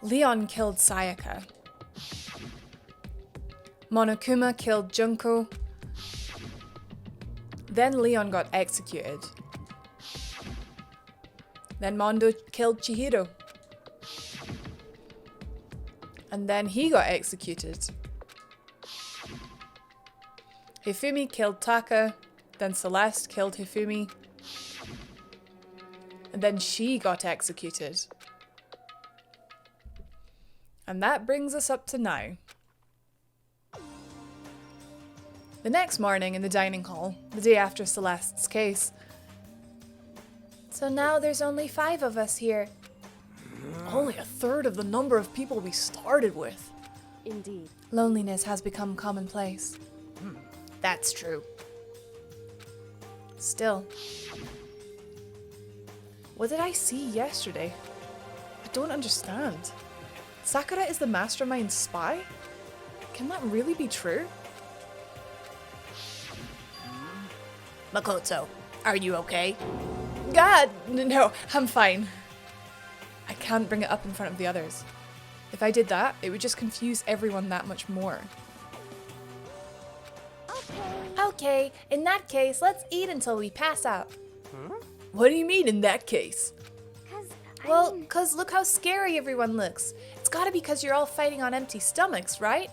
Leon killed Sayaka. Monokuma killed Junko. Then Leon got executed. Then Mondo killed Chihiro. And then he got executed. Hifumi killed Taka. Then Celeste killed Hifumi. And then she got executed. And that brings us up to now. The next morning in the dining hall, the day after Celeste's case. So now there's only 5 of us here. Only a third of the number of people we started with. Indeed. Loneliness has become commonplace. That's true. Still. What did I see yesterday? I don't understand. Sakura is the Mastermind spy? Can that really be true? Makoto, are you okay? God, no, I'm fine. I can't bring it up in front of the others. If I did that, it would just confuse everyone that much more. Okay, in that case, let's eat until we pass out. Huh? What do you mean in that case? Cause look how scary everyone looks. It's gotta be cause you're all fighting on empty stomachs, right?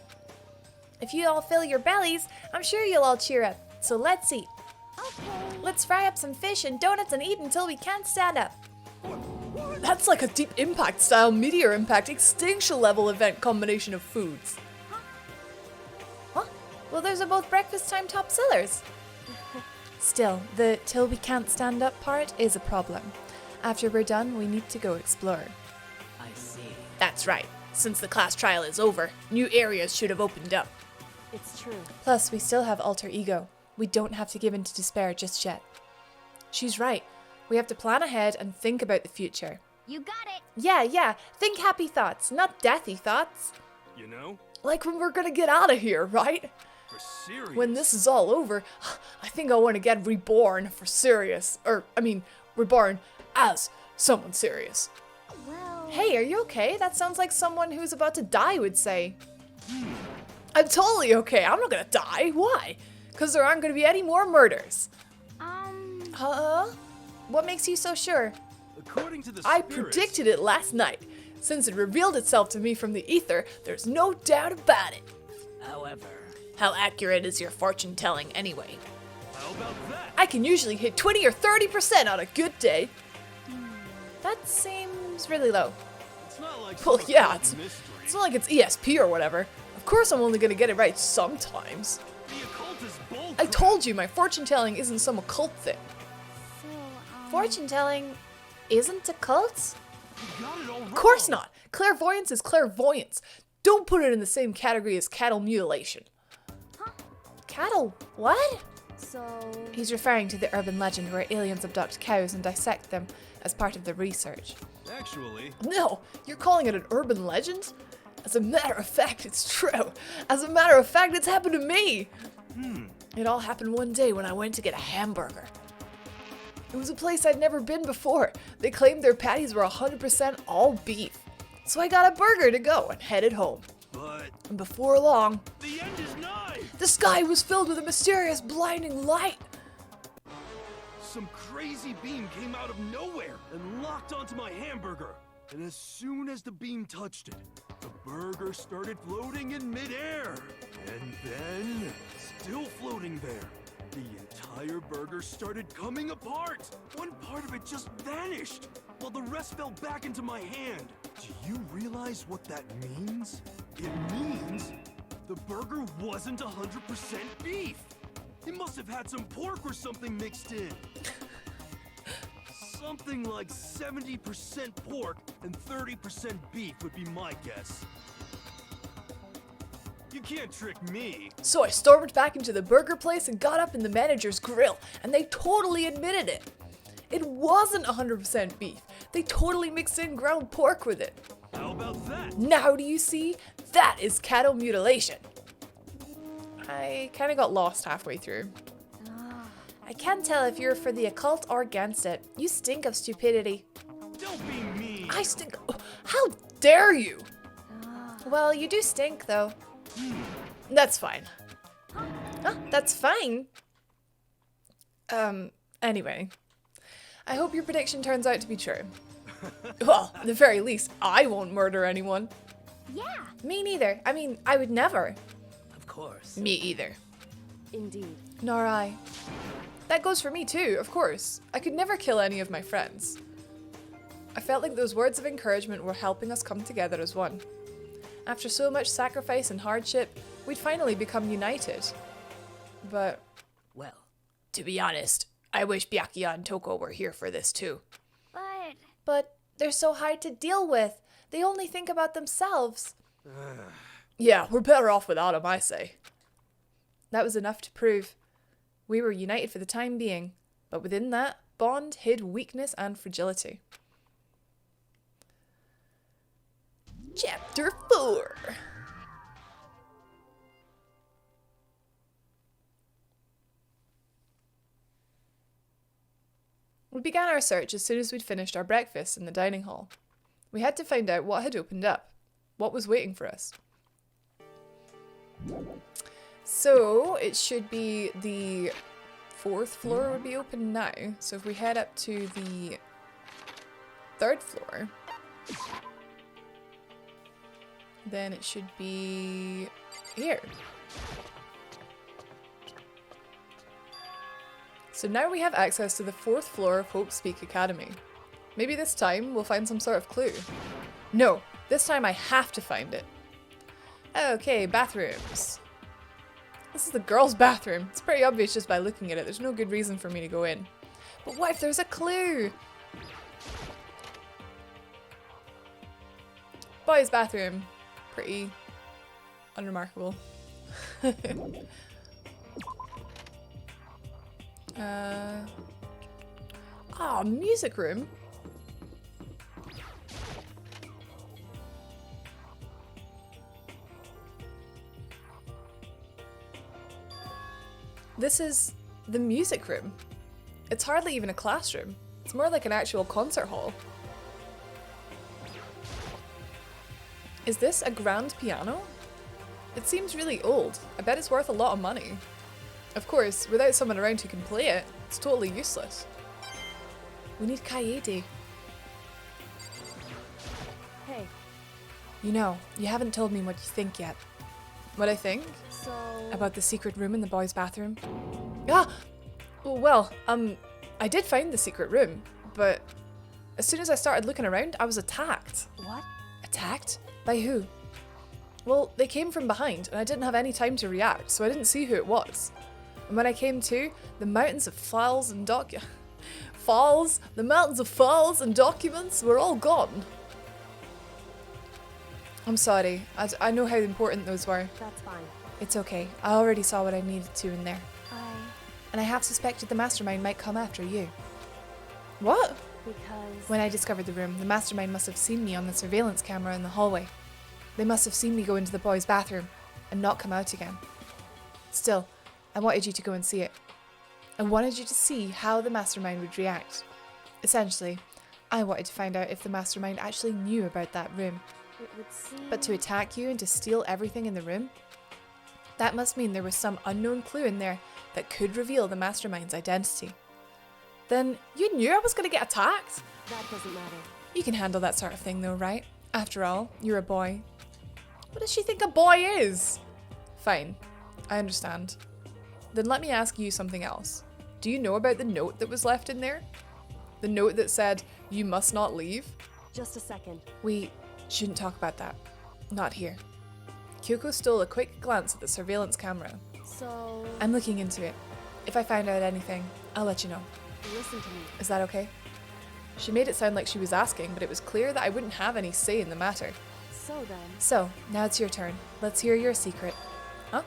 If you all fill your bellies, I'm sure you'll all cheer up. So let's eat. Okay. Let's fry up some fish and donuts and eat until we can't stand up. That's like a Deep Impact style Meteor Impact extinction level event combination of foods. Huh? Well, those are both breakfast time top sellers. Still, the till we can't stand up part is a problem. After we're done, we need to go explore. I see. That's right. Since the class trial is over, new areas should have opened up. It's true. Plus, we still have alter ego. We don't have to give in to despair just yet. She's right. We have to plan ahead and think about the future. You got it! Yeah. Think happy thoughts, not deathy thoughts. You know? Like when we're gonna get out of here, right? For serious. When this is all over, I think I want to get reborn for serious. Reborn as someone serious. Well... Hey, are you okay? That sounds like someone who's about to die would say. I'm totally okay. I'm not gonna die. Why? Because there aren't gonna be any more murders. What makes you so sure? According to the I spirits, predicted it last night. Since it revealed itself to me from the ether, there's no doubt about it. However, How accurate is your fortune telling anyway? How about that? I can usually hit 20 or 30% on a good day. That seems really low. It's not like Well, some yeah, occult it's mystery. not like it's ESP or whatever. Of course I'm only gonna get it right sometimes. The occult is bull I crap. told you my fortune telling isn't some occult thing. So, Fortune telling isn't a cult? You got it all wrong. Of course not. Clairvoyance is clairvoyance. Don't put it in the same category as cattle mutilation. Huh? Cattle? What? So... He's referring to the urban legend where aliens abduct cows and dissect them as part of the research. Actually, No, you're calling it an urban legend? As a matter of fact, it's true. As a matter of fact, it's happened to me. It all happened one day when I went to get a hamburger. It was a place I'd never been before. They claimed their patties were 100% all beef. So I got a burger to go and headed home. but And before long, the end is nigh. the sky was filled with a mysterious blinding light. Some crazy beam came out of nowhere and locked onto my hamburger. And as soon as the beam touched it, the burger started floating in midair. And then, still floating there, the entire burger started coming apart. One part of it just vanished, while the rest fell back into my hand. Do you realize what that means? It means the burger wasn't 100% beef. It must have had some pork or something mixed in. Something like 70% pork and 30% beef would be my guess. You can't trick me. So I stormed back into the burger place and got up in the manager's grill, and they totally admitted it. It wasn't 100% beef. They totally mixed in ground pork with it. How about that? Now do you see? That is cattle mutilation. I kind of got lost halfway through. I can't tell if you're for the occult or against it. You stink of stupidity. Don't be mean. I stink. How dare you? Well, you do stink, though. That's fine. Huh? That's fine? Anyway. I hope your prediction turns out to be true. Well, at the very least, I won't murder anyone. Yeah. Me neither. I mean, I would never. Of course. Me either. Indeed. Nor I. That goes for me too, of course. I could never kill any of my friends. I felt like those words of encouragement were helping us come together as one. After so much sacrifice and hardship, we'd finally become united. But, Well, to be honest, I wish Byakuya and Toko were here for this too. But They're so hard to deal with. They only think about themselves. Yeah, we're better off without them, I say. That was enough to prove we were united for the time being, but within that bond hid weakness and fragility. Chapter 4. We began our search as soon as we'd finished our breakfast in the dining hall. We had to find out what had opened up, what was waiting for us. So, it should be the 4th floor would be open now. So if we head up to the 3rd floor, then it should be here. So now we have access to the 4th floor of Hope Speak Academy. Maybe this time we'll find some sort of clue. No, this time I have to find it. Okay, bathrooms. This is the girls' bathroom. It's pretty obvious just by looking at it. There's no good reason for me to go in. But what if there's a clue? Boys' bathroom. Pretty unremarkable. Music room. This is the music room. It's hardly even a classroom. It's more like an actual concert hall. Is this a grand piano? It seems really old. I bet it's worth a lot of money. Of course, without someone around who can play it, it's totally useless. We need Kaede. Hey, You know, you haven't told me what you think yet. What I think? so... About the secret room in the boys' bathroom? Ah! Well, I did find the secret room, but as soon as I started looking around, I was attacked. What? Attacked? By who? Well, they came from behind, and I didn't have any time to react, so I didn't see who it was. And when I came to, the mountains of files and the mountains of files and documents were all gone. I'm sorry. I know how important those were. That's fine. It's okay. I already saw what I needed to in there. And I have suspected the Mastermind might come after you. What? Because... When I discovered the room, the Mastermind must have seen me on the surveillance camera in the hallway. They must have seen me go into the boys' bathroom and not come out again. Still, I wanted you to go and see it. I wanted you to see how the Mastermind would react. Essentially, I wanted to find out if the Mastermind actually knew about that room. It would seem... But to attack you and to steal everything in the room? That must mean there was some unknown clue in there that could reveal the Mastermind's identity. Then you knew I was going to get attacked? That doesn't matter. You can handle that sort of thing though, right? After all, you're a boy. What does she think a boy is? Fine, I understand. Then let me ask you something else. Do you know about the note that was left in there? The note that said, "You must not leave"? Just a second. We shouldn't talk about that. Not here. Kyoko stole a quick glance at the surveillance camera. So... I'm looking into it. If I find out anything, I'll let you know. Listen to me. Is that okay? She made it sound like she was asking, but it was clear that I wouldn't have any say in the matter. So then... So, now it's your turn. Let's hear your secret. Huh?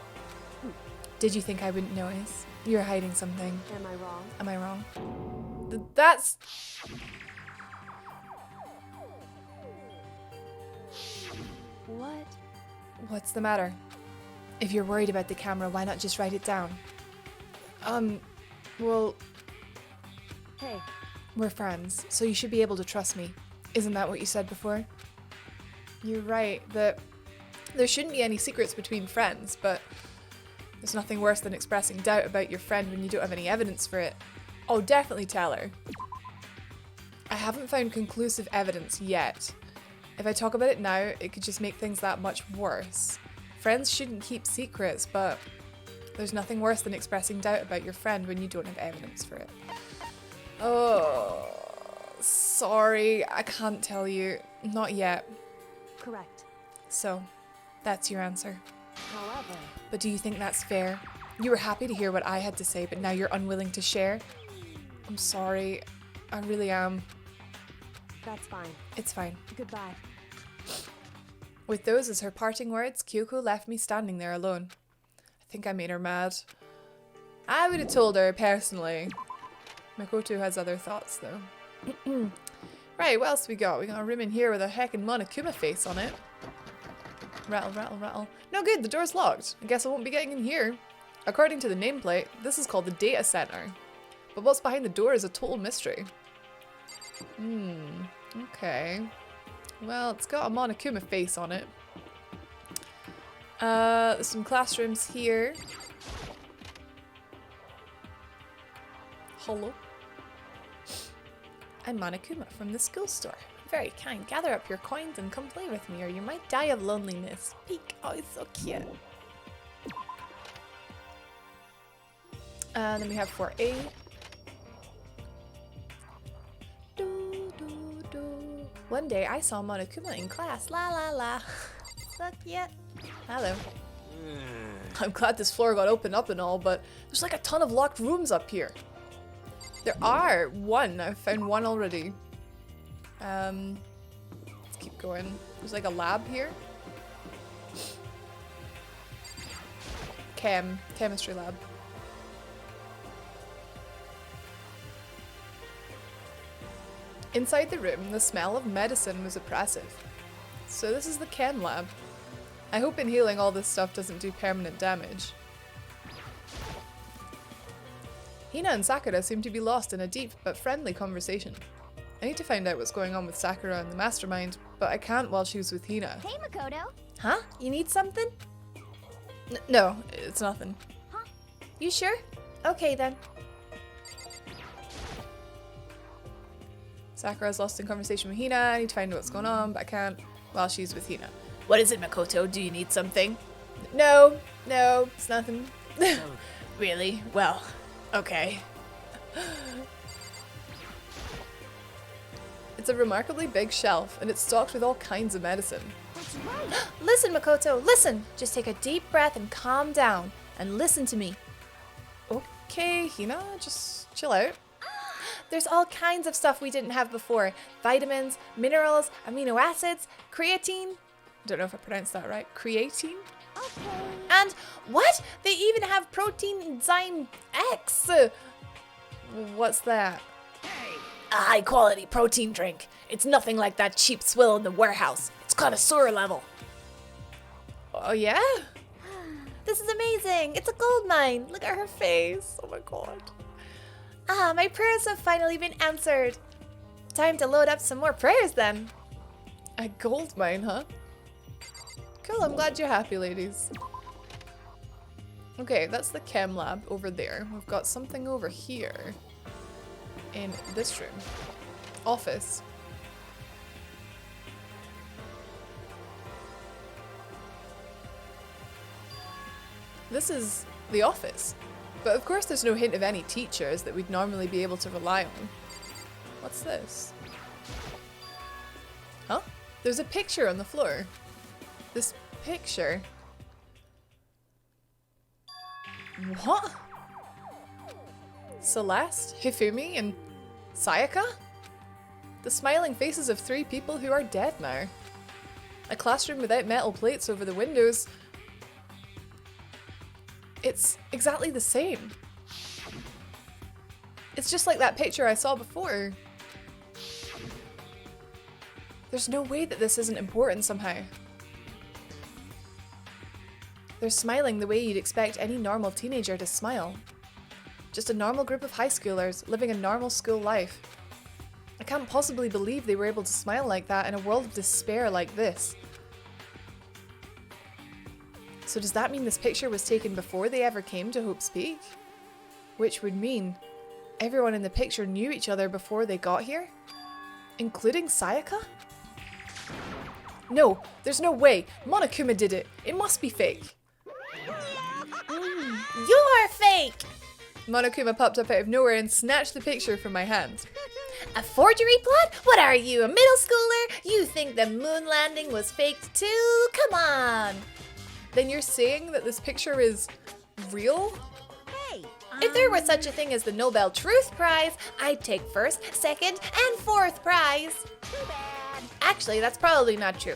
Did you think I wouldn't notice? You're hiding something. Am I wrong? Am I wrong? That's... What? What's the matter? If you're worried about the camera, why not just write it down? Well, Hey, we're friends, so you should be able to trust me. Isn't that what you said before? You're right that there shouldn't be any secrets between friends, but there's nothing worse than expressing doubt about your friend when you don't have any evidence for it. Oh, definitely tell her. I haven't found conclusive evidence yet. If I talk about it now, it could just make things that much worse. Friends shouldn't keep secrets, but there's nothing worse than expressing doubt about your friend when you don't have evidence for it. Oh, sorry, I can't tell you. Not yet. Correct. So, that's your answer. However, But do you think that's fair? You were happy to hear what I had to say, but now you're unwilling to share? I'm sorry. I really am. that's fine. It's fine. Goodbye. With those as her parting words, Kyoko left me standing there alone. I think I made her mad. I would have told her, personally. Makoto has other thoughts, though. Right, what else we got? We got a room in here with a heckin' Monokuma face on it. Rattle, rattle, rattle. No good, the door's locked. I guess I won't be getting in here. According to the nameplate, this is called the data center. But what's behind the door is a total mystery. Okay. Well, it's got a Monokuma face on it. There's some classrooms here. Hello. I'm Monokuma from the school store. Very kind. Gather up your coins and come play with me, or you might die of loneliness. Peek. Oh, it's so cute. Then we have 4A. One day I saw Monokuma in class. La la la. So cute. Hello. I'm glad this floor got opened up and all, but there's like a ton of locked rooms up here. There are one. I've found one already. Let's keep going. There's like a lab here. Chemistry lab. Inside the room, the smell of medicine was oppressive. So this is the chem lab. I hope inhaling all this stuff doesn't do permanent damage. Hina and Sakura seem to be lost in a deep but friendly conversation. I need to find out what's going on with Sakura and the Mastermind, but I can't while she's with Hina. Hey, Makoto. Huh? You need something? No, it's nothing. Huh? You sure? Okay then. Sakura's lost in conversation with Hina. I need to find out what's going on, but I can't while she's with Hina. What is it, Makoto? Do you need something? No, it's nothing. Really? Well, okay. It's a remarkably big shelf, and it's stocked with all kinds of medicine. That's right. Listen, Makoto, listen! Just take a deep breath and calm down, and listen to me. Okay, Hina, just chill out. There's all kinds of stuff we didn't have before. Vitamins, minerals, amino acids, creatine. Don't know if I pronounced that right. Creatine? Okay. And what? They even have protein enzyme X. What's that? A high quality protein drink. It's nothing like that cheap swill in the warehouse. It's connoisseur level. Oh yeah? This is amazing. It's a gold mine. Look at her face. Oh my god. Ah, my prayers have finally been answered. Time to load up some more prayers then. A gold mine, huh? Cool, I'm glad you're happy, ladies. Okay, that's the chem lab over there. We've got something over here in this room. Office. This is the office. But of course there's no hint of any teachers that we'd normally be able to rely on. What's this? Huh? There's a picture on the floor. This picture. What? Celeste, Hifumi, and Sayaka? The smiling faces of 3 people who are dead now. A classroom without metal plates over the windows. It's exactly the same. It's just like that picture I saw before. There's no way that this isn't important somehow. They're smiling the way you'd expect any normal teenager to smile. Just a normal group of high schoolers living a normal school life. I can't possibly believe they were able to smile like that in a world of despair like this. So does that mean this picture was taken before they ever came to Hope's Peak? Which would mean everyone in the picture knew each other before they got here? Including Sayaka? No, there's no way. Monokuma did it. It must be fake. You're fake! Monokuma popped up out of nowhere and snatched the picture from my hand. A forgery plot? What are you, a middle schooler? You think the moon landing was faked too? Come on! Then you're saying that this picture is real? Hey! If there were such a thing as the Nobel Truth Prize, I'd take first, second, and fourth prize. Too bad. Actually, that's probably not true.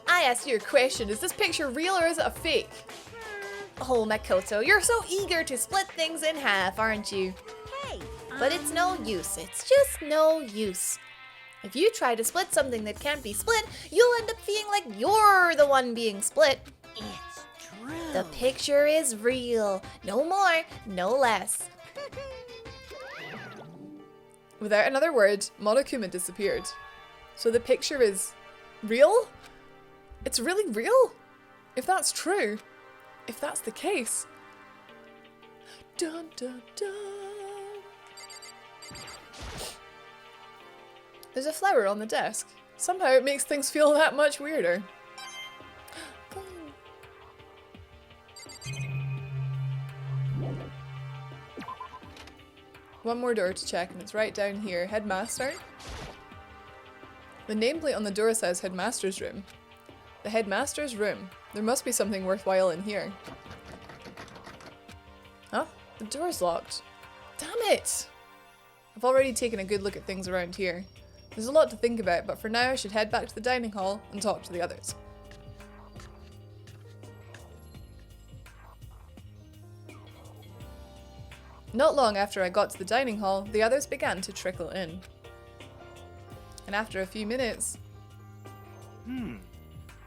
I asked you a question. Is this picture real or is it a fake? Oh, Makoto, you're so eager to split things in half, aren't you? Hey! But it's no use. It's just no use. If you try to split something that can't be split, you'll end up feeling like you're the one being split. It's true. The picture is real. No more, no less. Without another word, Monokuma disappeared. So the picture is real? It's really real? If that's true, if that's the case. Dun dun dun. There's a flower on the desk. Somehow it makes things feel that much weirder. One more door to check and it's right down here. Headmaster. The nameplate on the door says Headmaster's room. The Headmaster's room. There must be something worthwhile in here. Huh? The door's locked. Damn it! I've already taken a good look at things around here. There's a lot to think about, but for now I should head back to the dining hall and talk to the others. Not long after I got to the dining hall, the others began to trickle in. And after a few minutes...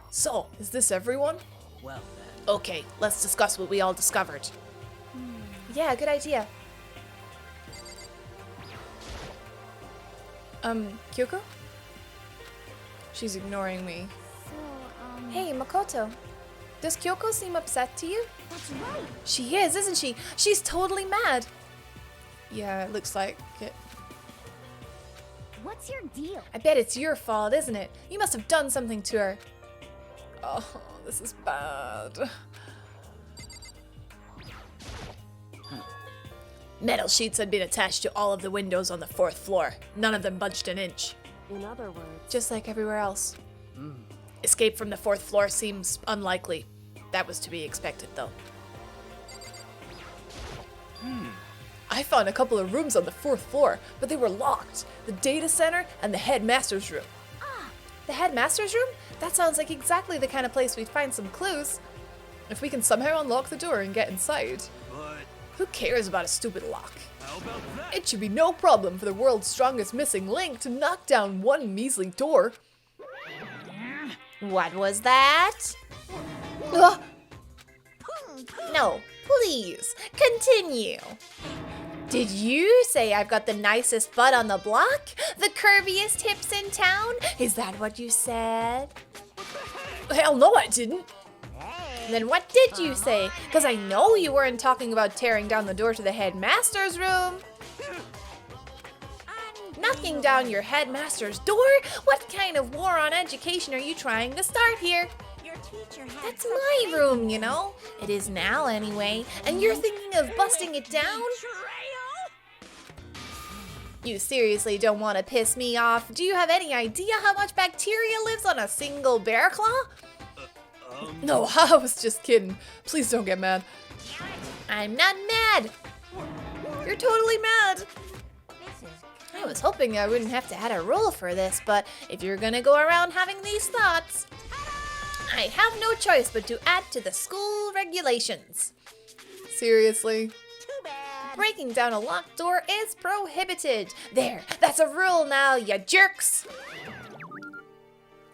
So, is this everyone? Well then. Okay, let's discuss what we all discovered. Yeah, good idea. Kyoko? She's ignoring me. Hey, Makoto. Does Kyoko seem upset to you? That's right. She is, isn't she? She's totally mad. Yeah, it looks like it. What's your deal? I bet it's your fault, isn't it? You must have done something to her. Oh, this is bad. Metal sheets had been attached to all of the windows on the 4th floor. None of them budged an inch. In other words, Just like everywhere else. Escape from the 4th floor seems unlikely. That was to be expected, though. I found a couple of rooms on the 4th floor, but they were locked. The data center and the headmaster's room. The headmaster's room? That sounds like exactly the kind of place we'd find some clues. If we can somehow unlock the door and get inside. But Who cares about a stupid lock? how about that? It should be no problem for the world's strongest missing link to knock down one measly door. What was that? Ugh. No, please, continue. Did you say I've got the nicest butt on the block? The curviest hips in town? Is that what you said? Hell no, I didn't. Then what did you say? Because I know you weren't talking about tearing down the door to the headmaster's room. Knocking down your headmaster's door? What kind of war on education are you trying to start here? That's my room, you know. It is now, anyway. And you're thinking of busting it down? You seriously don't want to piss me off? Do you have any idea how much bacteria lives on a single bear claw? No, I was just kidding. Please don't get mad. I'm not mad. You're totally mad. I was hoping I wouldn't have to add a rule for this, but if you're gonna go around having these thoughts, I have no choice but to add to the school regulations. Seriously? Breaking down a locked door is prohibited. There, that's a rule now, you jerks.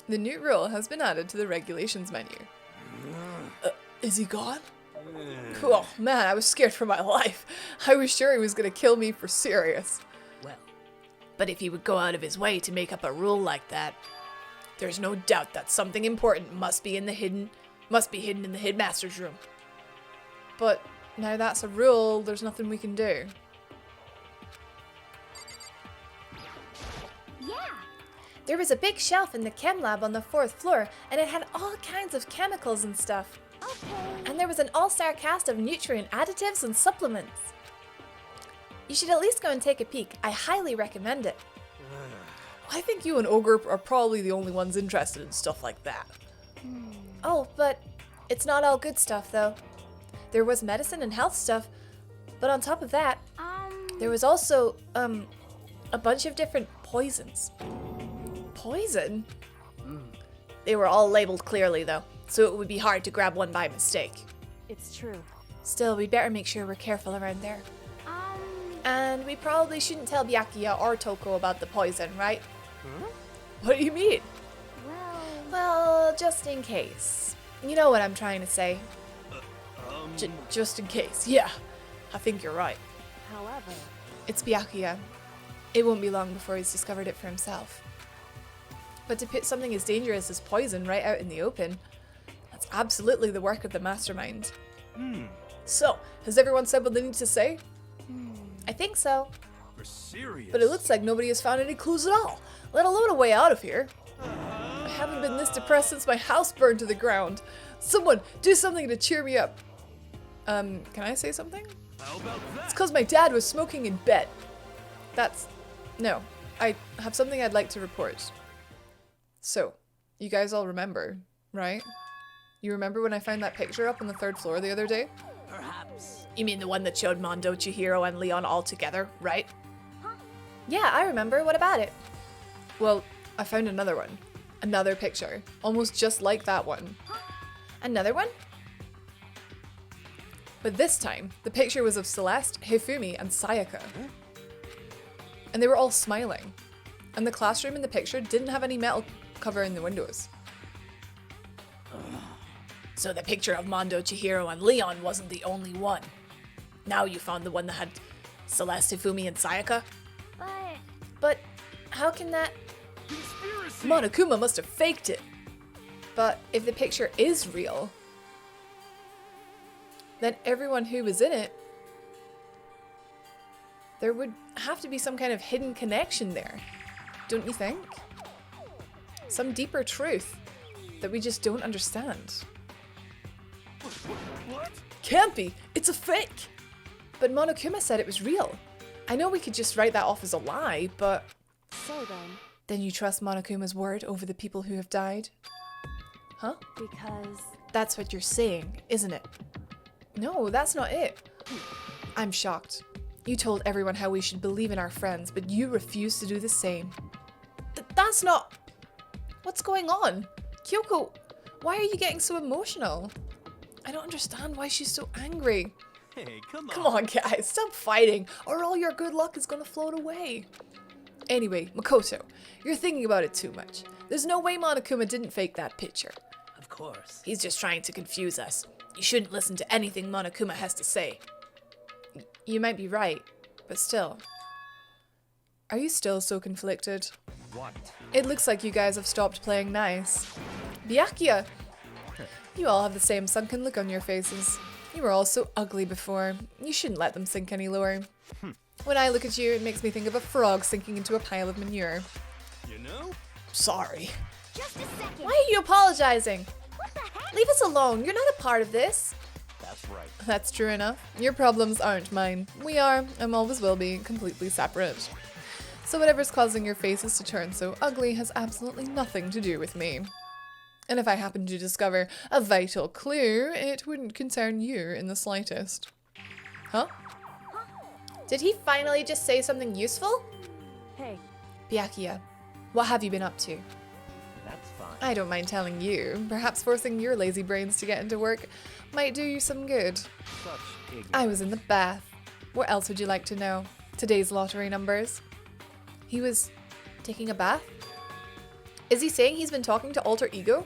The new rule has been added to the regulations menu. Is he gone? Cool. Man, I was scared for my life. I was sure he was gonna kill me for serious. Well, But if he would go out of his way to make up a rule like that, there's no doubt that something important must be in the hidden Must be hidden in the headmaster's room. But now that's a rule, there's nothing we can do. Yeah. There was a big shelf in the chem lab on the 4th floor, and it had all kinds of chemicals and stuff. Okay. And there was an all-star cast of nutrient additives and supplements. You should at least go and take a peek. I highly recommend it. I think you and Ogre are probably the only ones interested in stuff like that. Oh, but it's not all good stuff, though. There was medicine and health stuff, but on top of that, there was also, a bunch of different poisons. Poison? They were all labeled clearly, though, so it would be hard to grab one by mistake. It's true. Still, we'd better make sure we're careful around there. And we probably shouldn't tell Byakuya or Toko about the poison, right? What do you mean? Well, just in case. You know what I'm trying to say. Just in case. Yeah, I think you're right. However, It's Byakuya. It won't be long before he's discovered it for himself. But to put something as dangerous as poison right out in the open, that's absolutely the work of the Mastermind. So, has everyone said what they need to say? I think so. For serious? But it looks like nobody has found any clues at all, let alone a way out of here. I haven't been this depressed since my house burned to the ground. Someone, do something to cheer me up. Can I say something? How about It's that? because my dad was smoking in bed. No, I have something I'd like to report. So, you guys all remember, right? You remember when I found that picture up on the 3rd floor the other day? Perhaps. You mean the one that showed Mondo, Chihiro, and Leon all together, right? Yeah, I remember. What about it? Well, I found another one. Another picture. Almost just like that one. Another one? But this time, the picture was of Celeste, Hifumi, and Sayaka. And they were all smiling. And the classroom in the picture didn't have any metal covering the windows. So the picture of Mondo, Chihiro, and Leon wasn't the only one. Now you found the one that had Celeste, Hifumi, and Sayaka? But how can that... Conspiracy! Monokuma must have faked it. But if the picture is real, then everyone who was in it, there would have to be some kind of hidden connection there. Don't you think? Some deeper truth that we just don't understand. What? Can't be! It's a fake! But Monokuma said it was real. I know we could just write that off as a lie, but... so then, Then you trust Monokuma's word over the people who have died? Huh? because That's what you're saying, isn't it? No, that's not it. I'm shocked. You told everyone how we should believe in our friends, but you refuse to do the same. That's not... What's going on? Kyoko, why are you getting so emotional? I don't understand why she's so angry. Hey, come on. Come on, guys, stop fighting, or all your good luck is gonna float away. Anyway, Makoto, you're thinking about it too much. There's no way Monokuma didn't fake that picture. Of course. He's just trying to confuse us. You shouldn't listen to anything Monokuma has to say. You might be right, but still. Are you still so conflicted? What? It looks like you guys have stopped playing nice. Byakuya! You all have the same sunken look on your faces. You were all so ugly before. You shouldn't let them sink any lower. When I look at you, it makes me think of a frog sinking into a pile of manure. You know? Sorry. Just a second. Why are you apologizing? What the heck? Leave us alone. You're not a part of this. That's right. That's true enough. Your problems aren't mine. We are, and always will be, completely separate. So whatever's causing your faces to turn so ugly has absolutely nothing to do with me. And if I happen to discover a vital clue, it wouldn't concern you in the slightest. Huh? Did he finally just say something useful? hey, Byakuya, what have you been up to? That's fine. I don't mind telling you. Perhaps forcing your lazy brains to get into work might do you some good. Such ignorance. I was in the bath. What else would you like to know? Today's lottery numbers. He was taking a bath? Is he saying he's been talking to Alter Ego?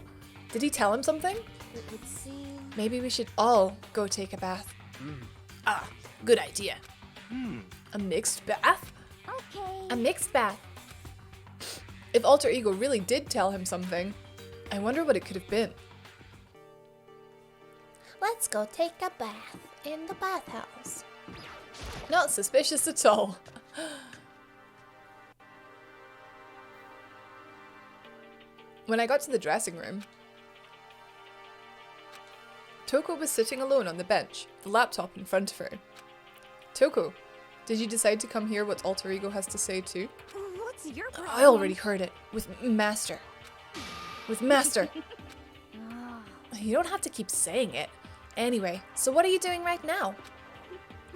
Did he tell him something? it would seem... Maybe we should all go take a bath. Ah, good idea. A mixed bath? Okay. A mixed bath. If Alter Ego really did tell him something, I wonder what it could have been. Let's go take a bath in the bathhouse. Not suspicious at all. When I got to the dressing room, Toko was sitting alone on the bench, the laptop in front of her. Toko, did you decide to come hear what Alter Ego has to say too? What's your problem? I already heard it. With Master. With Master. You don't have to keep saying it. Anyway, so what are you doing right now?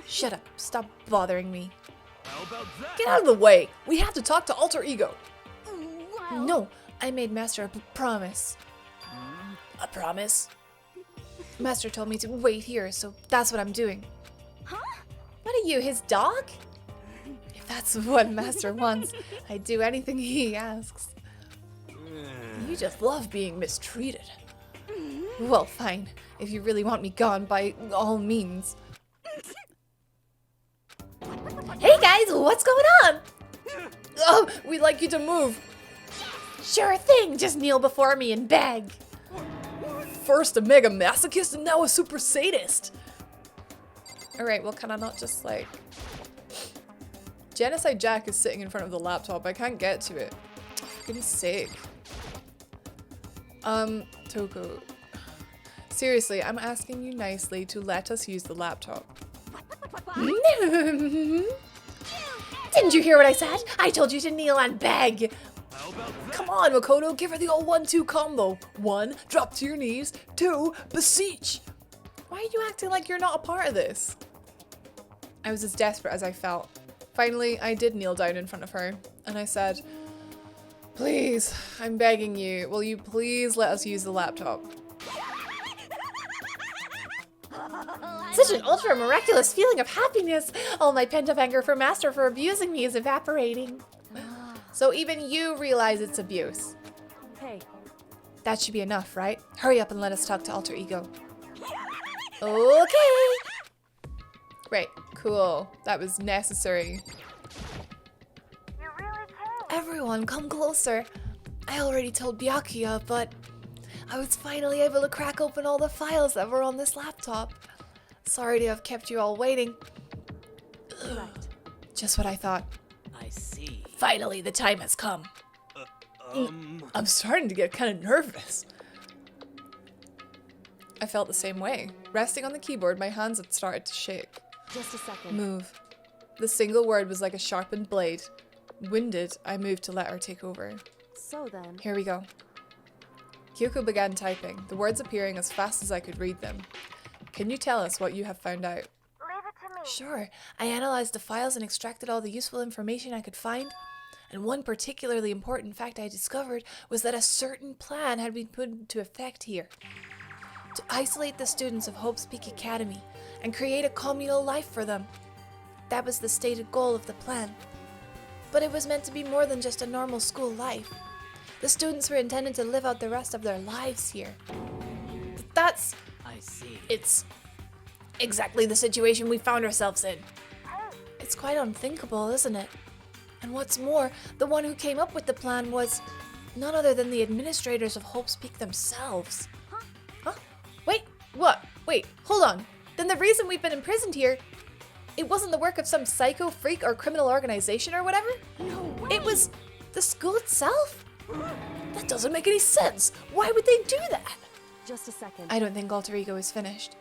Shut up. Stop bothering me. How about that? Get out of the way. We have to talk to Alter Ego. Well, No, I made Master a promise. A promise? Master told me to wait here, so that's what I'm doing. Huh? What are you, his dog? If that's what Master wants, I'd do anything he asks. You just love being mistreated. Well, fine. If you really want me gone, by all means. Hey guys, what's going on? Oh, we'd like you to move. Sure thing, just kneel before me and beg. First a mega masochist and now a super sadist. Alright, well, can I not just like... Genocide Jack is sitting in front of the laptop. I can't get to it. For goodness sake. Toko. Seriously, I'm asking you nicely to let us use the laptop. Didn't you hear what I said? I told you to kneel and beg. How about that? Come on, Makoto, give her the old 1-2 combo. 1, drop to your knees. 2, beseech. Why are you acting like you're not a part of this? I was as desperate as I felt. Finally, I did kneel down in front of her, and I said, please, I'm begging you, will you please let us use the laptop? Such an ultra miraculous feeling of happiness. All my pent-up anger for Master for abusing me is evaporating. So even you realize it's abuse. Hey, That should be enough, right? Hurry up and let us talk to Alter Ego. Okay. Great, cool. That was necessary. Everyone, come closer. I already told Byakuya, but I was finally able to crack open all the files that were on this laptop. Sorry to have kept you all waiting. right. Just what I thought. I see. Finally, the time has come. I'm starting to get kind of nervous. I felt the same way. Resting on the keyboard, my hands had started to shake. Just a second. Move. The single word was like a sharpened blade. Winded, I moved to let her take over. So then, Here we go. Kyoko began typing, the words appearing as fast as I could read them. Can you tell us what you have found out? Leave it to me. Sure. I analyzed the files and extracted all the useful information I could find. And one particularly important fact I discovered was that a certain plan had been put into effect here. To isolate the students of Hope's Peak Academy and create a communal life for them. That was the stated goal of the plan. But it was meant to be more than just a normal school life. The students were intended to live out the rest of their lives here. That's... I see. It's exactly the situation we found ourselves in. It's quite unthinkable, isn't it? And what's more, the one who came up with the plan was none other than the administrators of Hope's Peak themselves. Huh? Wait, what? Wait, hold on. Then the reason we've been imprisoned here, it wasn't the work of some psycho freak or criminal organization or whatever? no way. It was the school itself? That doesn't make any sense. Why would they do that? Just a second. I don't think Alter Ego is finished.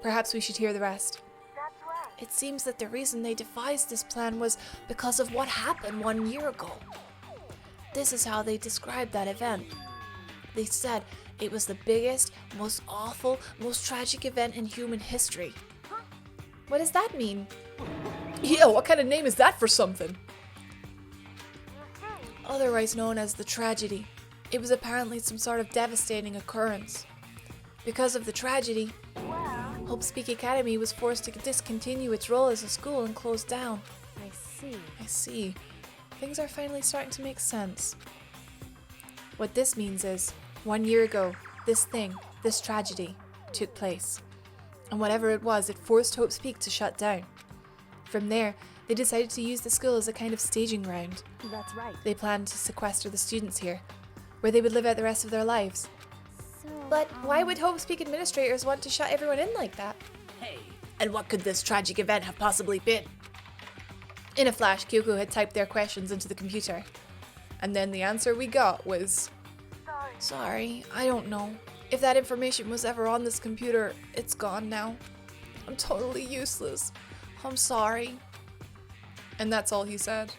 Perhaps we should hear the rest. That's right. It seems that the reason they devised this plan was because of what happened 1 year ago. This is how they described that event. They said it was the biggest, most awful, most tragic event in human history. What does that mean? Yeah, what kind of name is that for something? Otherwise known as the tragedy. It was apparently some sort of devastating occurrence. Because of the tragedy, Hope's Peak Academy was forced to discontinue its role as a school and close down. I see. I see. Things are finally starting to make sense. What this means is, 1 year ago, this tragedy, took place. And whatever it was, it forced Hope's Peak to shut down. From there, they decided to use the school as a kind of staging ground. That's right. They planned to sequester the students here, where they would live out the rest of their lives. So But why would Hope's Peak administrators want to shut everyone in like that? Hey, And what could this tragic event have possibly been? In a flash, Kyoko had typed their questions into the computer. And then the answer we got was, Sorry, I don't know. If that information was ever on this computer, it's gone now. I'm totally useless. I'm sorry. And that's all he said.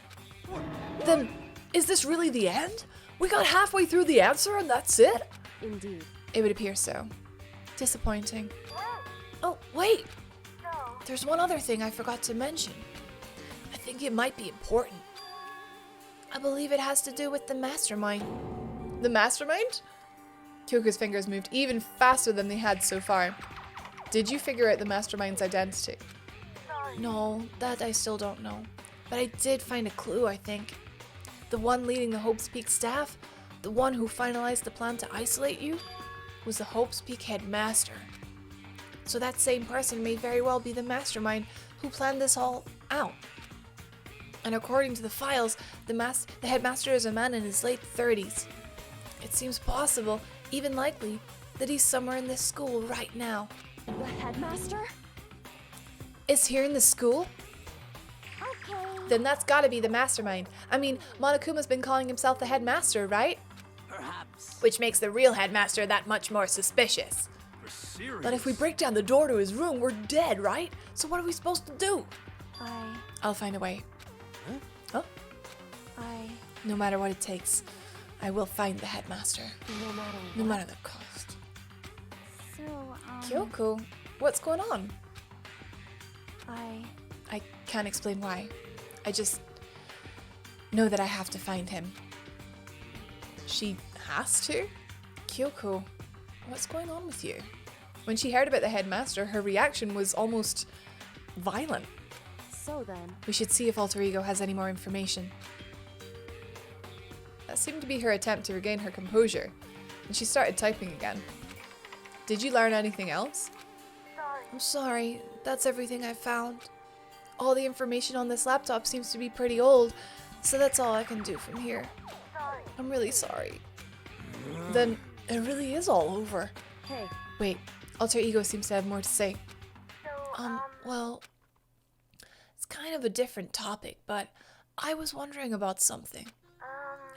Then, is this really the end? We got halfway through the answer and that's it? Indeed. It would appear so. Disappointing. Oh, wait! There's one other thing I forgot to mention. I think it might be important. I believe it has to do with the Mastermind. The Mastermind? Kyoko's fingers moved even faster than they had so far. Did you figure out the Mastermind's identity? No, that I still don't know. But I did find a clue, I think. The one leading the Hope's Peak staff, the one who finalized the plan to isolate you, was the Hope's Peak headmaster. So that same person may very well be the Mastermind who planned this all out. And according to the files, the headmaster is a man in his late 30s. It seems possible, even likely, that he's somewhere in this school right now. The headmaster? Is here in the school? Okay. Then that's gotta be the Mastermind. I mean, Monokuma's been calling himself the headmaster, right? perhaps. Which makes the real headmaster that much more suspicious. For serious. But if we break down the door to his room, we're dead, right? So what are we supposed to do? I'll find a way. Huh? No matter what it takes, I will find the headmaster. No matter No what. matter the cost. So, Kyoko, what's going on? I I can't explain why. I just know that I have to find him. She has to? Kyoko, what's going on with you? When she heard about the headmaster, her reaction was almost violent. So then, We should see if Alter Ego has any more information. That seemed to be her attempt to regain her composure, and she started typing again. Did you learn anything else? I'm sorry, that's everything I found. All the information on this laptop seems to be pretty old, so that's all I can do from here. I'm really sorry. Then it really is all over. hey, Wait, Alter Ego seems to have more to say. Well, it's kind of a different topic, but I was wondering about something.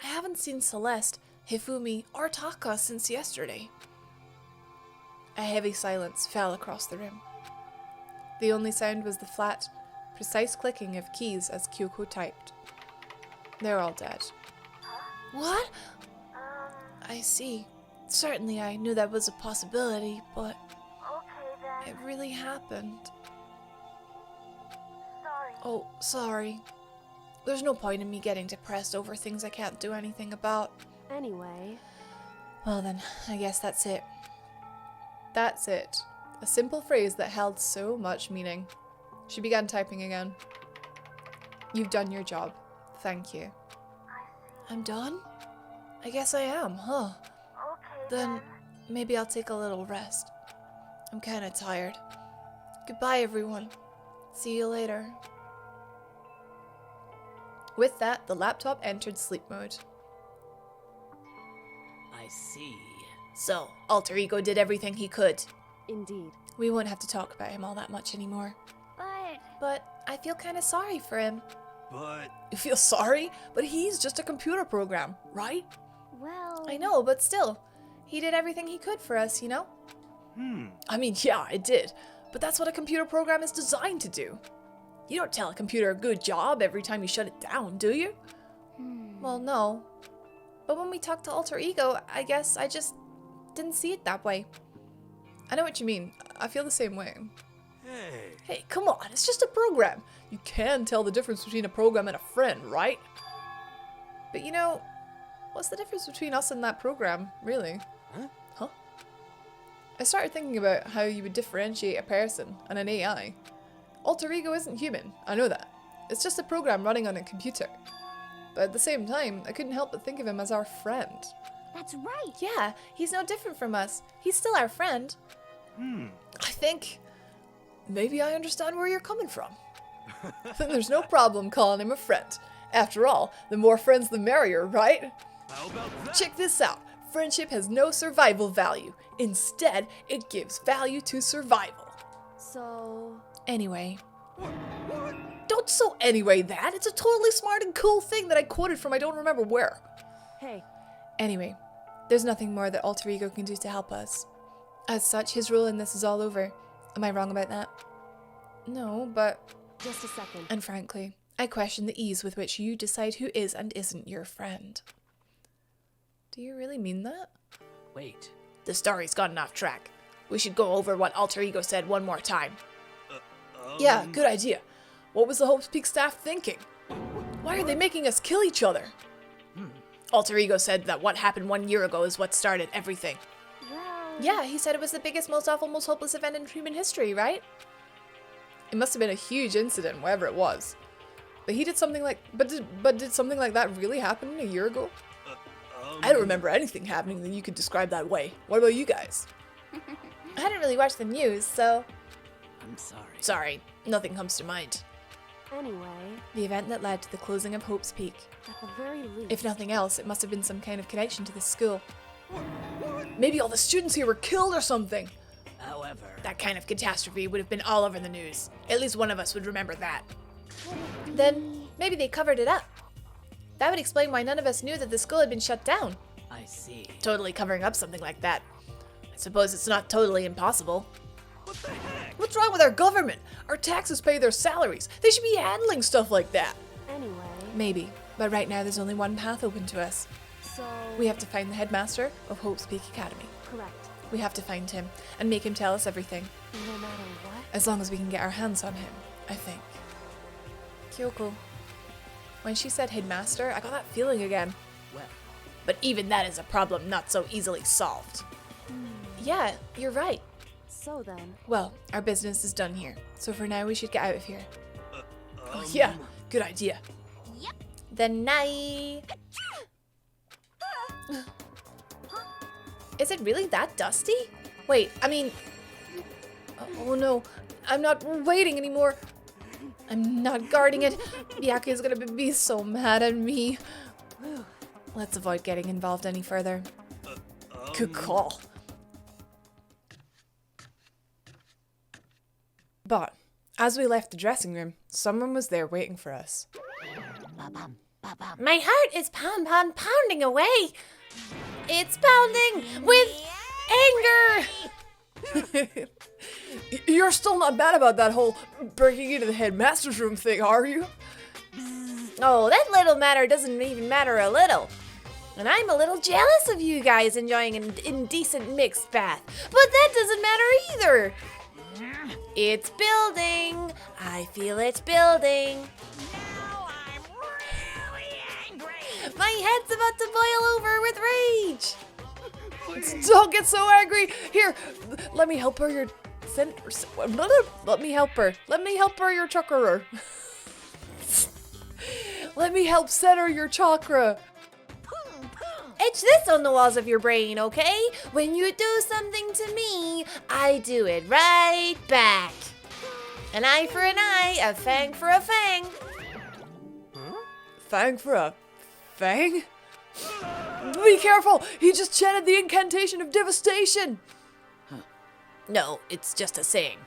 I haven't seen Celeste, Hifumi, or Taka since yesterday. A heavy silence fell across the room. The only sound was the flat, precise clicking of keys as Kyoko typed. They're all dead. What? I see. Certainly I knew that was a possibility, but it really happened. Oh, sorry. There's no point in me getting depressed over things I can't do anything about. anyway, Well then, I guess that's it. That's it. A simple phrase that held so much meaning. She began typing again. You've done your job. Thank you. I'm done? I guess I am, huh? Then maybe I'll take a little rest. I'm kinda tired. Goodbye, everyone. See you later. With that, the laptop entered sleep mode. I see. So, Alter Ego did everything he could. indeed. We won't have to talk about him all that much anymore. But I feel kinda sorry for him. But You feel sorry? But he's just a computer program, right? Well, I know, but still. He did everything he could for us, you know? hmm. I mean, yeah, it did. But that's what a computer program is designed to do. You don't tell a computer a good job every time you shut it down, do you? Well, no. But when we talked to Alter Ego, I guess I just didn't see it that way. I know what you mean. I feel the same way. Hey. Hey, come on, it's just a program. You can tell the difference between a program and a friend, right? But you know, what's the difference between us and that program, really? Huh? I started thinking about how you would differentiate a person and an AI. Alter Ego isn't human, I know that. It's just a program running on a computer. But at the same time, I couldn't help but think of him as our friend. that's right. Yeah, he's no different from us. He's still our friend. I think maybe I understand where you're coming from. Then there's no problem calling him a friend. After all, the more friends the merrier, right? How about that? Check this out. Friendship has no survival value. Instead, it gives value to survival. So... Anyway. Don't so anyway that. It's a totally smart and cool thing that I quoted from I don't remember where. Hey, Anyway, there's nothing more that Alter Ego can do to help us. As such, his role in this is all over. Am I wrong about that? No, but... just a second. And frankly, I question the ease with which you decide who is and isn't your friend. Do you really mean that? Wait. The story's gotten off track. We should go over what Alter Ego said one more time. Yeah, good idea. What was the Hope's Peak staff thinking? Why are they making us kill each other? Alter Ego said that what happened 1 year ago is what started everything. Well... Yeah, he said it was the biggest, most awful, most hopeless event in human history, right? It must have been a huge incident, whatever it was. But he did something like... But did something like that really happen a year ago? I don't remember anything happening that you could describe that way. What about you guys? I hadn't really watched the news, so... I'm sorry. Sorry, nothing comes to mind. Anyway, The event that led to the closing of Hope's Peak. at the very least... If nothing else, it must have been some kind of connection to this school. Maybe all the students here were killed or something. However, That kind of catastrophe would have been all over the news. At least one of us would remember that. Then, maybe they covered it up. That would explain why none of us knew that the school had been shut down. I see. Totally covering up something like that. I suppose it's not totally impossible. What the heck? What's wrong with our government? Our taxes pay their salaries. They should be handling stuff like that. Anyway, Maybe, but right now there's only one path open to us. so... We have to find the headmaster of Hope's Peak Academy. Correct. We have to find him and make him tell us everything. No matter what? As long as we can get our hands on him, I think. Kyoko. When she said headmaster, I got that feeling again. Well, But even that is a problem not so easily solved. Yeah, you're right. So then... Well, our business is done here. So for now, we should get out of here. Oh, yeah, good idea. Yep. The night. Is it really that dusty? Wait, I mean... Oh no, I'm not waiting anymore. I'm not guarding it. Byaku is gonna be so mad at me. Let's avoid getting involved any further. Good call. But, as we left the dressing room, someone was there waiting for us. My heart is pounding away. It's pounding with anger. You're still not bad about that whole breaking into the headmaster's room thing, are you? Oh, that little matter doesn't even matter a little. And I'm a little jealous of you guys enjoying an indecent mixed bath. But that doesn't matter either. It's building. I feel it building. now I'm really angry. My head's about to boil over with rage. Don't get so angry. Here, let me help her. Let me help her. Let me help her your chakra. Let me help center your chakra. Etch this on the walls of your brain, okay? When you do something to me, I do it right back. An eye for an eye, a fang for a fang. Fang for a fang? Be careful! He just chanted the incantation of devastation! No, it's just a saying.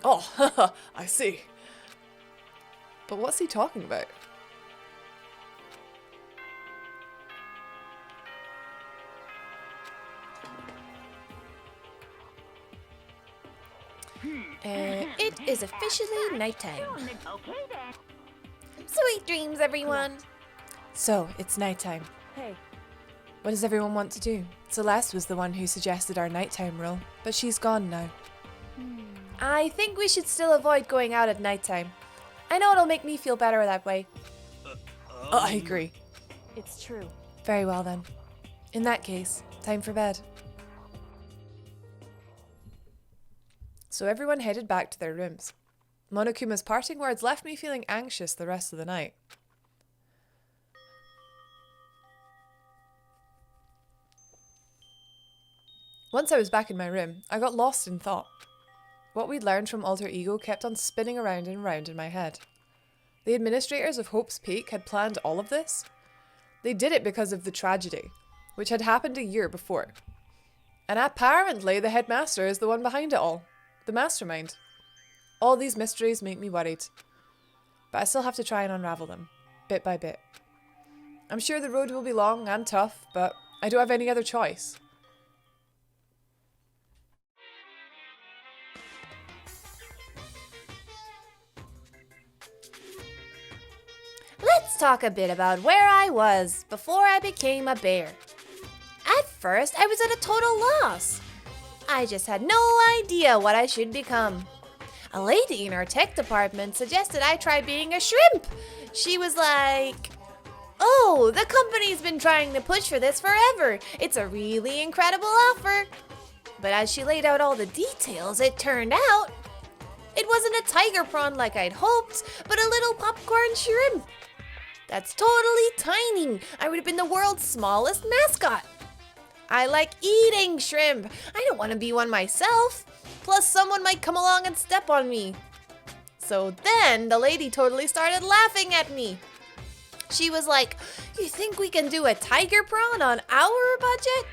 Oh, I see. But what's he talking about? It is officially nighttime. Sweet dreams, everyone. So, it's nighttime. Hey, What does everyone want to do? Celeste was the one who suggested our nighttime rule, but she's gone now. I think we should still avoid going out at nighttime. I know it'll make me feel better that way. I agree. it's true. Very well then. In that case, time for bed. So everyone headed back to their rooms. Monokuma's parting words left me feeling anxious the rest of the night. Once I was back in my room, I got lost in thought. What we'd learned from Alter Ego kept on spinning around and around in my head. The administrators of Hope's Peak had planned all of this. They did it because of the tragedy. which had happened a year before. And apparently the headmaster is the one behind it all. The mastermind. All these mysteries make me worried. But I still have to try and unravel them, bit by bit. I'm sure the road will be long and tough, but I don't have any other choice. Let's talk a bit about where I was before I became a bear. At first, I was at a total loss. I just had no idea what I should become. A lady in our tech department suggested I try being a shrimp. She was like, "Oh, the company's been trying to push for this forever. It's a really incredible offer." But as she laid out all the details, it turned out it wasn't a tiger prawn like I'd hoped, but a little popcorn shrimp. That's totally tiny. I would have been the world's smallest mascot. I like eating shrimp. I don't want to be one myself. Plus, someone might come along and step on me. So then the lady totally started laughing at me. She was like, "You think we can do a tiger prawn on our budget?"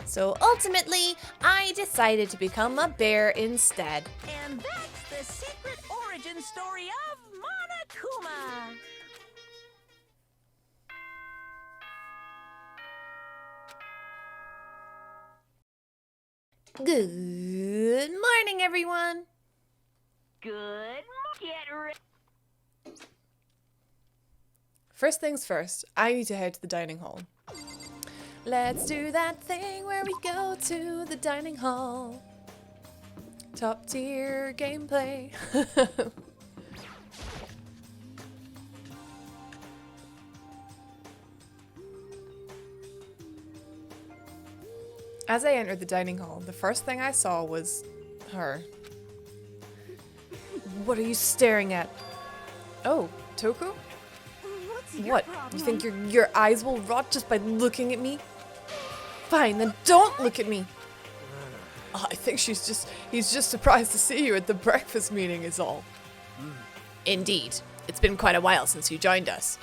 So ultimately, I decided to become a bear instead. And that's the secret origin story of Monokuma. Good morning, everyone. Good. Get ready. First things first, I need to head to the dining hall. Let's do that thing where we go to the dining hall. Top tier gameplay. As I entered the dining hall, the first thing I saw was her. What are you staring at? Oh, Toku? What? You think your eyes will rot just by looking at me? Fine, then don't look at me. I think he's just surprised to see you at the breakfast meeting is all. Indeed. It's been quite a while since you joined us.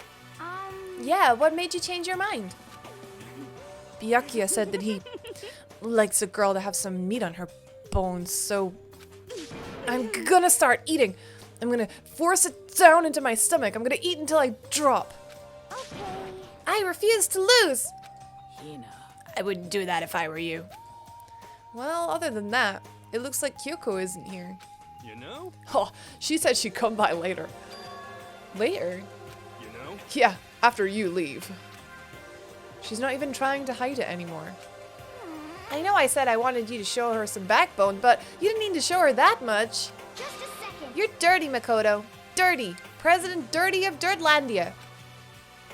Yeah, what made you change your mind? Byakuya said that he likes a girl to have some meat on her bones, so I'm gonna start eating. I'm gonna force it down into my stomach. I'm gonna eat until I drop. I refuse to lose. Hina. I wouldn't do that if I were you. Well, other than that, it looks like Kyoko isn't here. You know? Oh, she said she'd come by later. Later? You know? Yeah, after you leave. She's not even trying to hide it anymore. I know I said I wanted you to show her some backbone, but you didn't need to show her that much. Just a second. You're dirty, Makoto. Dirty. President Dirty of Dirtlandia.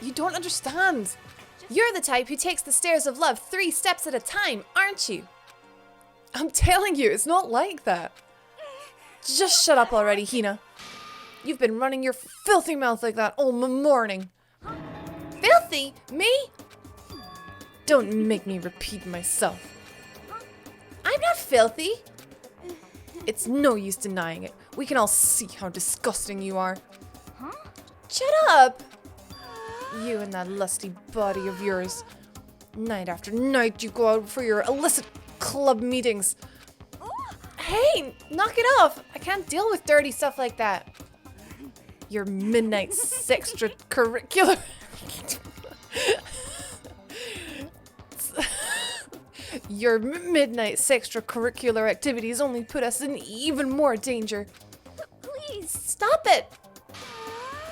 You don't understand. You're the type who takes the stairs of love 3 steps at a time, aren't you? I'm telling you, it's not like that. Just shut up already, Hina. You've been running your filthy mouth like that all morning. Filthy? Me? Don't make me repeat myself. I'm not filthy. It's no use denying it. We can all see how disgusting you are. Shut up! You and that lusty body of yours. Night after night you go out for your illicit club meetings. Hey, knock it off. I can't deal with dirty stuff like that. Your midnight extracurricular... Your midnight extracurricular activities only put us in even more danger. Please, stop it!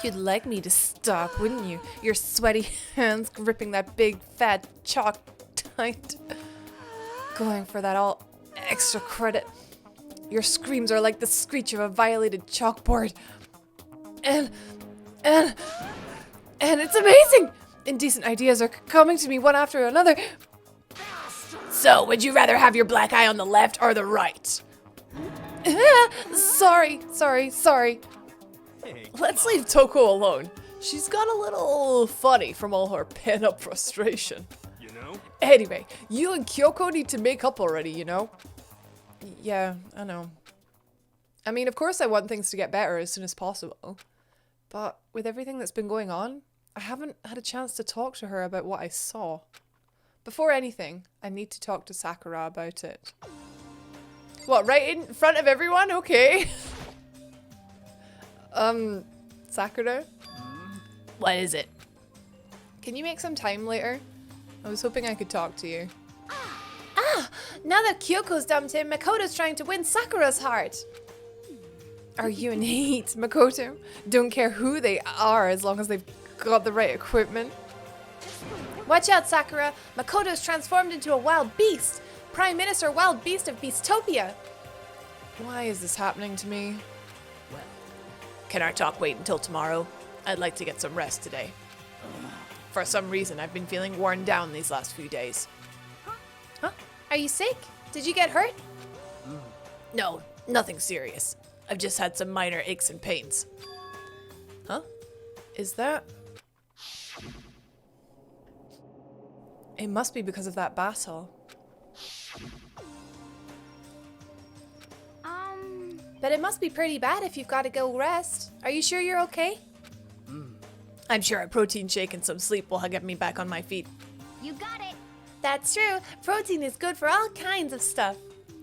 You'd like me to stop, wouldn't you? Your sweaty hands gripping that big fat chalk tight. Going for that all extra credit. Your screams are like the screech of a violated chalkboard. And it's amazing! Indecent ideas are coming to me one after another. So, would you rather have your black eye on the left or the right? Sorry. Hey, Let's leave Toko alone. She's got a little funny from all her pent-up frustration. you know? Anyway, you and Kyoko need to make up already, you know? Yeah, I know. I mean, of course I want things to get better as soon as possible. But with everything that's been going on, I haven't had a chance to talk to her about what I saw. before anything, I need to talk to Sakura about it. What, right in front of everyone? Okay. Sakura? What is it? Can you make some time later? I was hoping I could talk to you. Ah! Now that Kyoko's dumped him, Makoto's trying to win Sakura's heart. Are you an idiot, Makoto? Don't care who they are as long as they've got the right equipment. Watch out, Sakura. Makoto's transformed into a wild beast. Prime Minister Wild Beast of Beastopia. Why is this happening to me? Can our talk wait until tomorrow? I'd like to get some rest today. For some reason, I've been feeling worn down these last few days. Huh? Are you sick? Did you get hurt? No, nothing serious. I've just had some minor aches and pains. Huh? Is that... It must be because of that battle. But it must be pretty bad if you've got to go rest. Are you sure you're okay? I'm sure a protein shake and some sleep will get me back on my feet. You got it. That's true. Protein is good for all kinds of stuff.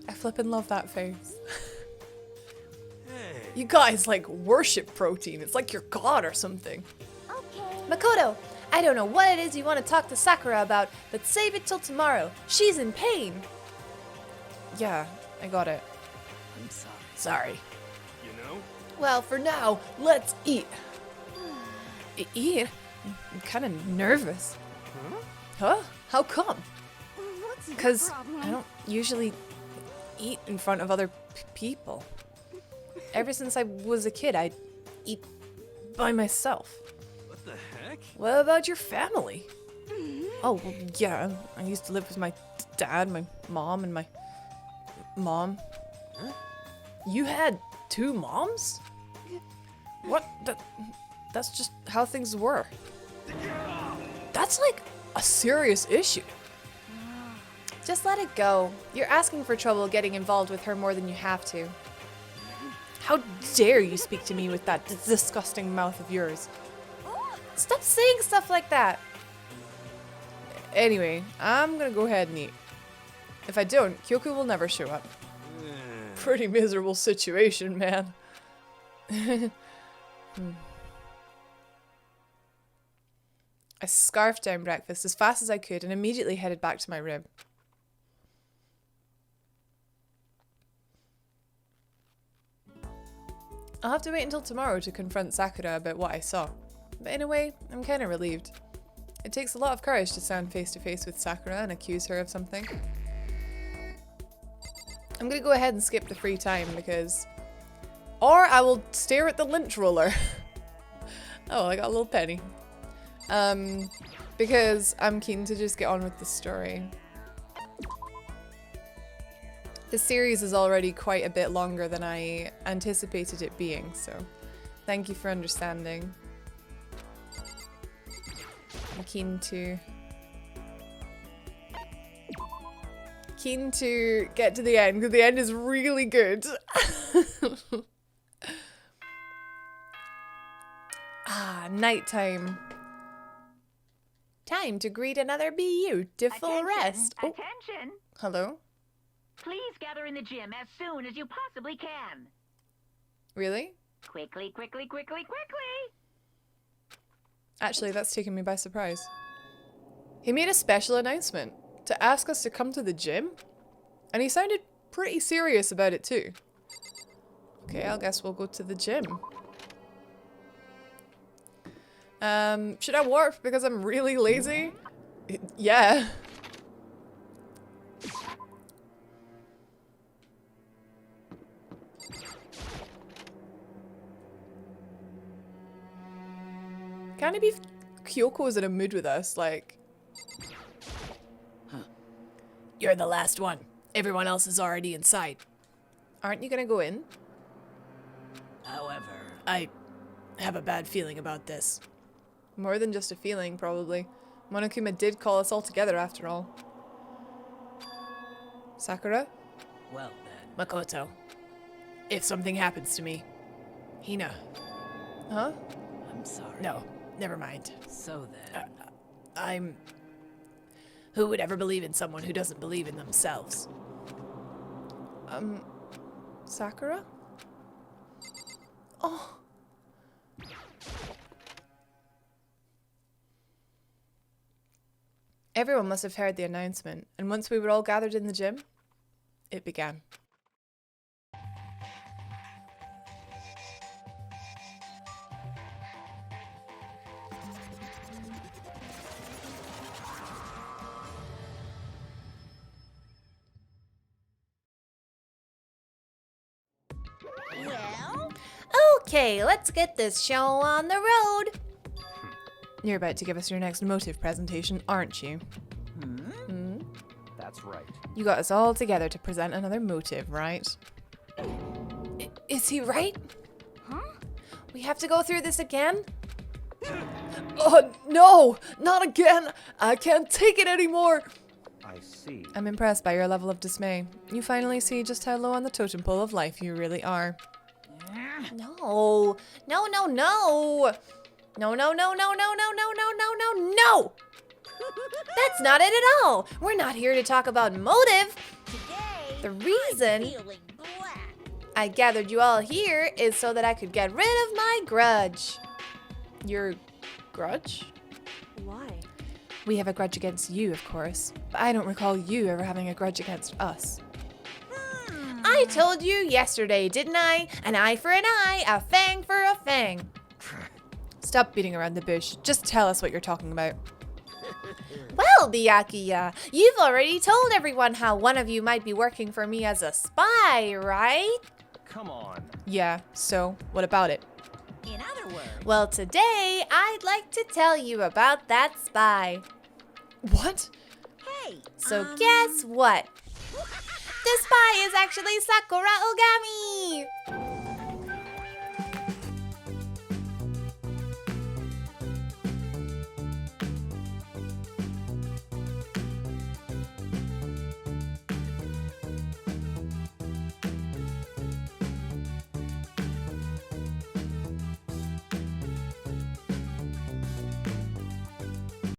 I flippin' love that face. Hey. You guys like worship protein. It's like your god or something. Okay. Makoto, I don't know what it is you want to talk to Sakura about, but save it till tomorrow. She's in pain. Yeah, I got it. I'm sorry. Sorry. You know? Well, for now, let's eat. Eat? I'm kind of nervous. Huh? How come? What's your Because problem? I don't usually eat in front of other people. Ever since I was a kid, I'd eat by myself. What the heck? What about your family? Oh, well, yeah. I used to live with my dad, my mom, and my mom. Huh? You had 2 moms? What? That's just how things were. That's like a serious issue. Just let it go. You're asking for trouble getting involved with her more than you have to. How dare you speak to me with that disgusting mouth of yours? Stop saying stuff like that. Anyway, I'm gonna go ahead and eat. If I don't, Kyoko will never show up. Pretty miserable situation, man. I scarfed down breakfast as fast as I could and immediately headed back to my room. I'll have to wait until tomorrow to confront Sakura about what I saw. But in a way, I'm kind of relieved. It takes a lot of courage to stand face to face with Sakura and accuse her of something. I'm gonna go ahead and skip the free time because... Or I will stare at the lynch roller. Oh, I got a little penny. Because I'm keen to just get on with the story. The series is already quite a bit longer than I anticipated it being, so thank you for understanding. I'm keen to get to the end, because the end is really good. Nighttime. Time to greet another beautiful rest. Oh, Attention! hello? Please gather in the gym as soon as you possibly can. Really? Quickly, quickly, quickly, quickly! Actually, that's taken me by surprise. He made a special announcement to ask us to come to the gym, and he sounded pretty serious about it too. Okay, I guess we'll go to the gym. Should I warp because I'm really lazy? Yeah. Can it be Kyoko's in a mood with us? Like, You're the last one. Everyone else is already inside. aren't you gonna go in? However, I have a bad feeling about this. More than just a feeling, probably. Monokuma did call us all together after all. Sakura? Well then. Makoto, if something happens to me, Hina. Huh? I'm sorry. No, never mind. So then. Who would ever believe in someone who doesn't believe in themselves? Sakura? Oh. Everyone must have heard the announcement, and once we were all gathered in the gym, it began. Well, Okay, let's get this show on the road. You're about to give us your next motive presentation, aren't you? That's right. You got us all together to present another motive, right? Is he right? Huh? We have to go through this again? Oh, no! Not again! I can't take it anymore! I see. I'm impressed by your level of dismay. You finally see just how low on the totem pole of life you really are. No. No, no, no. No, no, no, no, no, no, no, no, no, no, no! That's not it at all! We're not here to talk about motive! today The reason I'm feeling black. I gathered you all here is so that I could get rid of my grudge. Your grudge? Why? We have a grudge against you, of course. But I don't recall you ever having a grudge against us. I told you yesterday, didn't I? An eye for an eye, a fang for a fang. Stop beating around the bush. Just tell us what you're talking about. Well, Byakuya, you've already told everyone how one of you might be working for me as a spy, right? Come on. Yeah, so what about it? In other words, Well, today I'd like to tell you about that spy. What? hey, So guess what? The spy is actually Sakura Ogami!